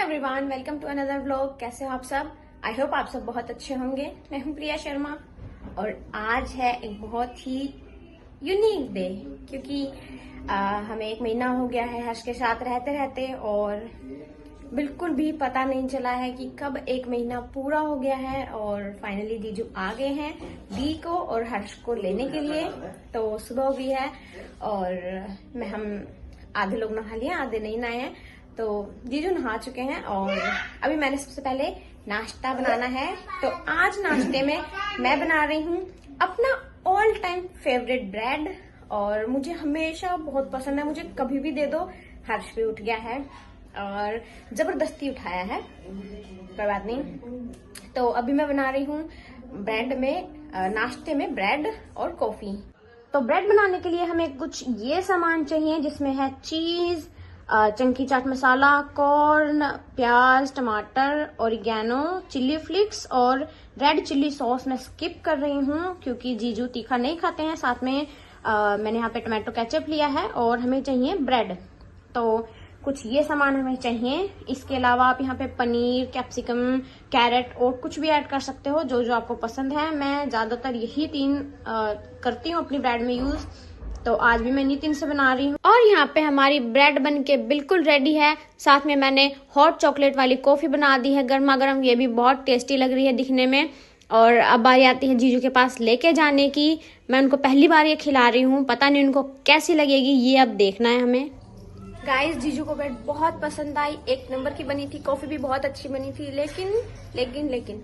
Everyone, welcome to another vlog. कैसे हो आप सब? आई होप आप सब बहुत अच्छे होंगे। मैं हूं प्रिया शर्मा और आज है एक बहुत ही यूनिक डे क्योंकि हमें 1 महीना हो गया है हर्ष के साथ रहते रहते और बिल्कुल भी पता नहीं चला है कि कब 1 महीना पूरा हो गया है। और फाइनली जीजू आ गए हैं दी को और हर्ष को लेने के लिए। तो सुबह हो गई है और हम आधे लोग नहा लिए, आधे नहीं नहाए हैं। तो जीजू नहा चुके हैं और अभी मैंने सबसे पहले नाश्ता बनाना है। तो आज नाश्ते में मैं बना रही हूँ अपना ऑल टाइम फेवरेट ब्रेड और मुझे हमेशा बहुत पसंद है, मुझे कभी भी दे दो। हर्ष भी उठ गया है और जबरदस्ती उठाया है, कोई बात नहीं। तो अभी मैं बना रही हूँ ब्रेड में नाश्ते में ब्रेड और कॉफी। तो ब्रेड बनाने के लिए हमें कुछ ये सामान चाहिए जिसमें है चीज, चंकी चाट मसाला, कॉर्न, प्याज, टमाटर, ओरिगेनो, चिल्ली फ्लिक्स और रेड चिल्ली सॉस मैं स्किप कर रही हूँ क्योंकि जीजू तीखा नहीं खाते हैं। साथ में मैंने यहाँ पे टमाटो केचप लिया है और हमें चाहिए ब्रेड। तो कुछ ये सामान हमें चाहिए। इसके अलावा आप यहाँ पे पनीर, कैप्सिकम, कैरेट और कुछ भी ऐड कर सकते हो जो जो आपको पसंद है। मैं ज्यादातर यही 3 करती हूँ अपनी ब्रेड में यूज। तो आज भी मैं इन्हीं 3 से बना रही हूँ। और यहाँ पे हमारी ब्रेड बन के बिल्कुल रेडी है। साथ में मैंने हॉट चॉकलेट वाली कॉफी बना दी है गर्मा गर्म, ये भी बहुत टेस्टी लग रही है दिखने में। और अब बारी आती है जीजू के पास लेके जाने की। मैं उनको पहली बार ये खिला रही हूँ, पता नहीं उनको कैसी लगेगी, ये अब देखना है हमें। गाइस, जीजू को ब्रेड बहुत पसंद आई, 1 नंबर की बनी थी, कॉफी भी बहुत अच्छी बनी थी। लेकिन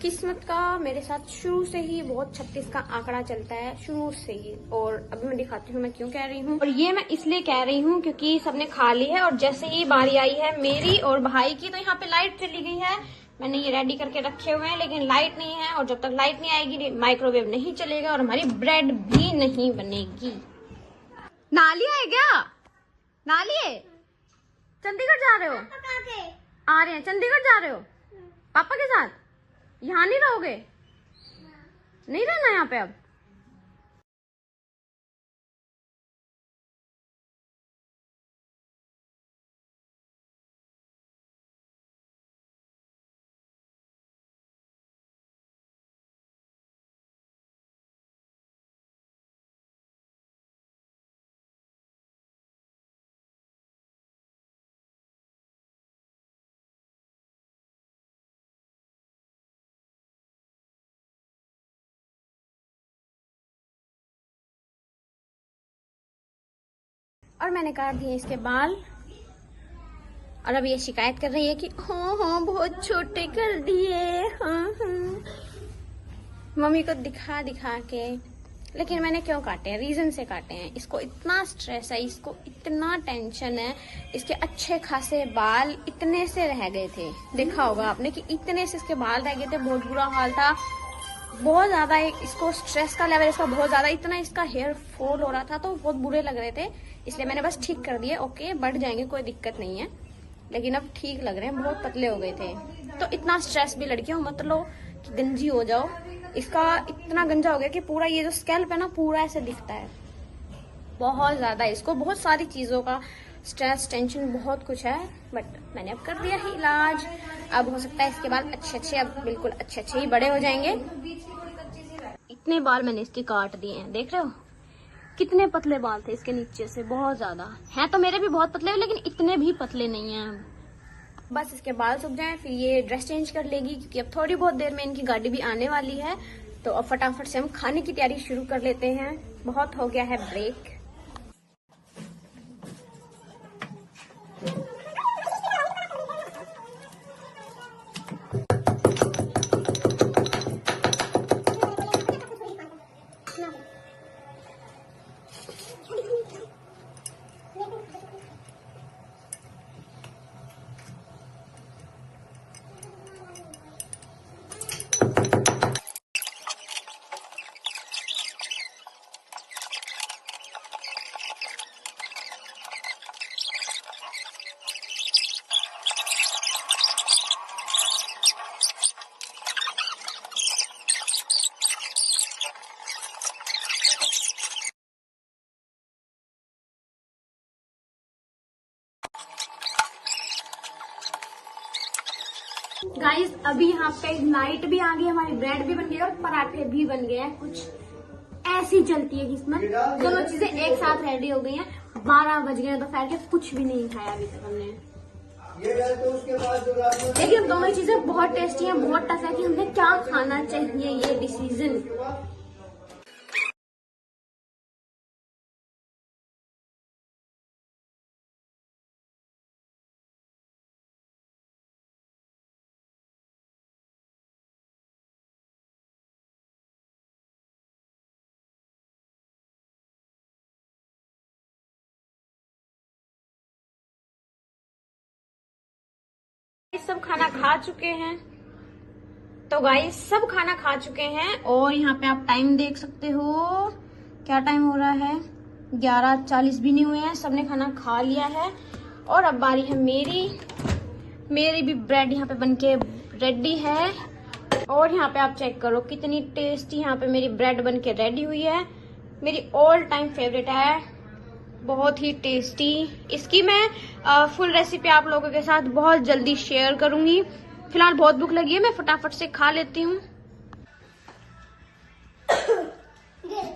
किस्मत का मेरे साथ शुरू से ही बहुत 36 का आंकड़ा चलता है, शुरू से ही। और अभी मैं दिखाती हूँ मैं क्यों कह रही हूँ। और ये मैं इसलिए कह रही हूँ क्योंकि सबने खा ली है और जैसे ही बारी आई है मेरी और भाई की तो यहाँ पे लाइट चली गई है। मैंने ये रेडी करके रखे हुए हैं लेकिन लाइट नहीं है और जब तक लाइट नहीं आएगी माइक्रोवेव नहीं चलेगा और हमारी ब्रेड भी नहीं बनेगी। नालिया है क्या? नालिए चंडीगढ़ जा रहे हो? आ रहे हैं, चंडीगढ़ जा रहे हो पापा के साथ? यहाँ नहीं रहोगे? नहीं रहना यहाँ पे अब? और मैंने काट दिए इसके बाल और अब ये शिकायत कर रही है कि हाँ बहुत छोटे कर दिए। हाँ मम्मी को दिखा दिखा के। लेकिन मैंने क्यों काटे हैं, रीजन से काटे हैं। इसको इतना स्ट्रेस है, इसको इतना टेंशन है, इसके अच्छे खासे बाल इतने से रह गए थे। देखा होगा आपने कि इतने से इसके बाल रह गए थे, बहुत बुरा हाल था, बहुत ज्यादा। इसको स्ट्रेस का लेवल इसका बहुत ज्यादा, इतना इसका हेयर फॉल हो रहा था तो बहुत बुरे लग रहे थे, इसलिए मैंने बस ठीक कर दिए। ओके, बढ़ जाएंगे, कोई दिक्कत नहीं है, लेकिन अब ठीक लग रहे हैं, बहुत पतले हो गए थे। तो इतना स्ट्रेस भी लड़कियों मत लो कि गंजी हो जाओ। इसका इतना गंजा हो गया कि पूरा ये जो स्कैल्प है ना पूरा ऐसे दिखता है, बहुत ज्यादा। इसको बहुत सारी चीजों का स्ट्रेस, टेंशन, बहुत कुछ है, बट मैंने अब कर दिया है इलाज। अब हो सकता है इसके बाल अच्छे अब बिल्कुल अच्छे ही बड़े हो जाएंगे। इतने बाल मैंने इसके काट दिए हैं, देख रहे हो कितने पतले बाल थे इसके नीचे से, बहुत ज्यादा हैं। तो मेरे भी बहुत पतले लेकिन इतने भी पतले नहीं हैं। बस इसके बाल सूख जाएं फिर ये ड्रेस चेंज कर लेगी क्योंकि अब थोड़ी बहुत देर में इनकी गाड़ी भी आने वाली है। तो अब फटाफट से हम खाने की तैयारी शुरू कर लेते हैं, बहुत हो गया है ब्रेक। गाइस अभी यहाँ पे लाइट भी आ गई, हमारी ब्रेड भी बन गई और पराठे भी बन गए हैं। कुछ ऐसी चलती है किस्मत, दोनों चीजें एक साथ रेडी हो गई हैं। 12 बज गए दोपहर के, कुछ भी नहीं खाया अभी तक हमने। लेकिन दोनों चीजें बहुत टेस्टी हैं, बहुत टफ है कि हमें क्या खाना चाहिए, ये डिसीजन। सब खाना खा चुके हैं, तो गाइस सब खाना खा चुके हैं और यहाँ पे आप टाइम देख सकते हो, क्या टाइम हो रहा है, 11:40 भी नहीं हुए हैं। सबने खाना खा लिया है और अब बारी है मेरी भी ब्रेड यहाँ पे बनके रेडी है। और यहाँ पे आप चेक करो कितनी टेस्टी यहाँ पे मेरी ब्रेड बनके रेडी हुई है। मेरी ऑल टाइम फेवरेट है, बहुत ही टेस्टी। इसकी मैं फुल रेसिपी आप लोगों के साथ बहुत जल्दी शेयर करूंगी। फिलहाल बहुत भूख लगी है, मैं फटाफट से खा लेती हूँ।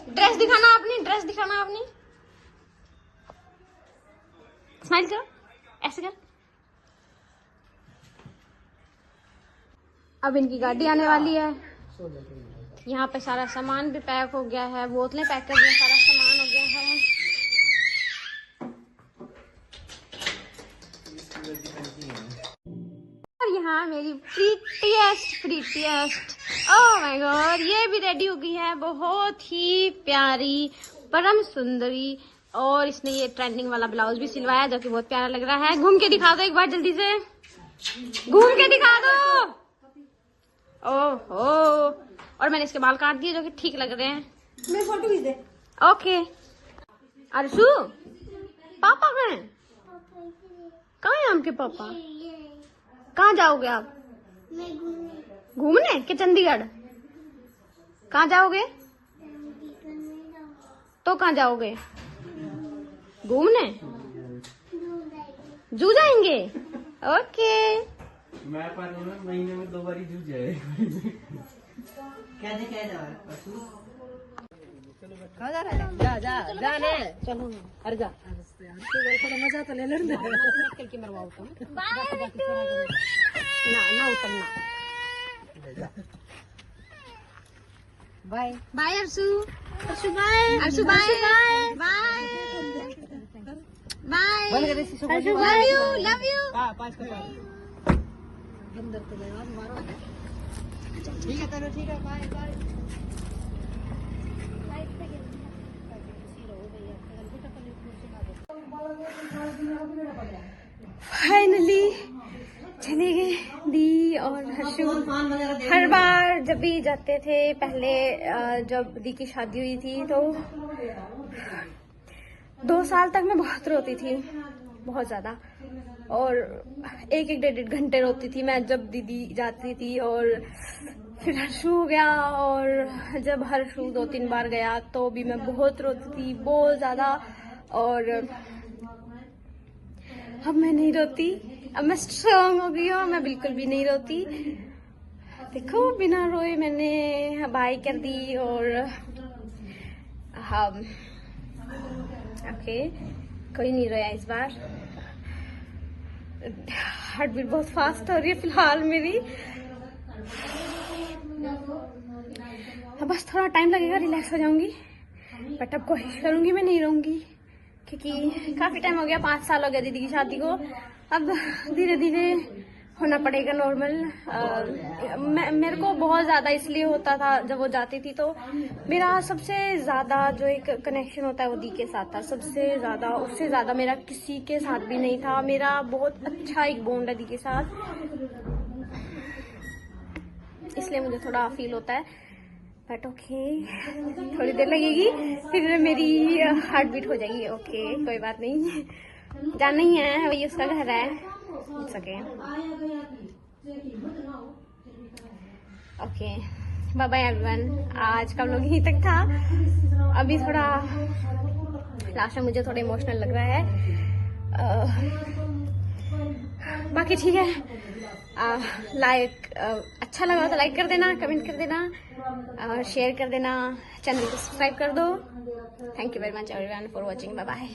ड्रेस दिखाना अपनी स्माइल कर, ऐसे कर। अब इनकी गाड़ी आने वाली है। यहाँ पे सारा सामान भी पैक हो गया है, बोतलें पैक कर दी, सारा सामान हो गया है। और यहाँ मेरी प्रीटीएस्ट ओह माय गॉड, ये भी रेडी हो गई है, बहुत ही प्यारी परम सुंदरी। और इसने ये ट्रेंडिंग वाला ब्लाउज भी सिलवाया जो कि बहुत प्यारा लग रहा है। घूम के दिखा दो एक बार, जल्दी से घूम के दिखा दो। ओहो, और मैंने इसके बाल काट दिए जो कि ठीक लग रहे हैं। मेरी फोटो खींच दे। ओके। अर्शु, पापा कहाँ हैं? कहाँ हैं आपके पापा? कहाँ जाओगे आप? घूमने के चंडीगढ़? कहाँ जाओगे? तो कहाँ जाओगे? घूमने? जू जाएंगे? ओके। मैं महीने में 2 बार जू जाए। कहाँ जा रहा है? जा ने चलो, अरे जा। थोड़ा मजा तो ले लेने। कल की मरवाओ तुम। ना उतरना। Bye bye Arshu bye Arshu bye bye bye Arshu, love you. पास कर अंदर तो गया मारो। ठीक है चलो, ठीक है, बाय बाय। फाइनली चले गए दी और हर्षु। हर बार जब भी जाते थे पहले, जब दी की शादी हुई थी तो 2 साल तक मैं बहुत रोती थी, बहुत ज्यादा। और 1-1 1.5 घंटे रोती थी मैं जब दीदी जाती थी। और फिर हर्षु हो गया, और जब हर्षु 2-3 बार गया तो भी मैं बहुत रोती थी, बहुत ज्यादा। और अब मैं नहीं रोती, अब मैं स्ट्रांग हो गई हूँ, मैं बिल्कुल भी नहीं रोती। देखो बिना रोए मैंने बाय कर दी। और हम ओके, कोई नहीं रोया इस बार। हार्ट बीट बहुत फास्ट हो रही है फिलहाल मेरी। अब बस थोड़ा टाइम लगेगा, रिलैक्स हो जाऊंगी, बट अब कोशिश करूंगी मैं नहीं रहूंगी, क्योंकि काफी टाइम हो गया, 5 साल हो गया दीदी की शादी को। अब धीरे धीरे होना पड़ेगा नॉर्मल। मेरे को बहुत ज्यादा इसलिए होता था जब वो जाती थी, तो मेरा सबसे ज्यादा जो एक कनेक्शन होता है वो दी के साथ था, सबसे ज्यादा। उससे ज्यादा मेरा किसी के साथ भी नहीं था। मेरा बहुत अच्छा एक बॉन्ड है दी के साथ, इसलिए मुझे थोड़ा फील होता है। बट ओके, थोड़ी देर लगेगी, फिर मेरी हार्ट बीट हो जाएगी। ओके, कोई बात नहीं, जाना ही है, वही उसका घर है। It's okay. Okay, bye bye everyone. आज का व्लॉग यहीं तक था। अभी थोड़ा लास्ट में मुझे थोड़ा इमोशनल लग रहा है। बाकी ठीक है। लाइक अच्छा लगा तो लाइक कर देना, कमेंट कर देना और शेयर कर देना, चैनल को सब्सक्राइब कर दो। Thank you very much everyone for watching, bye bye.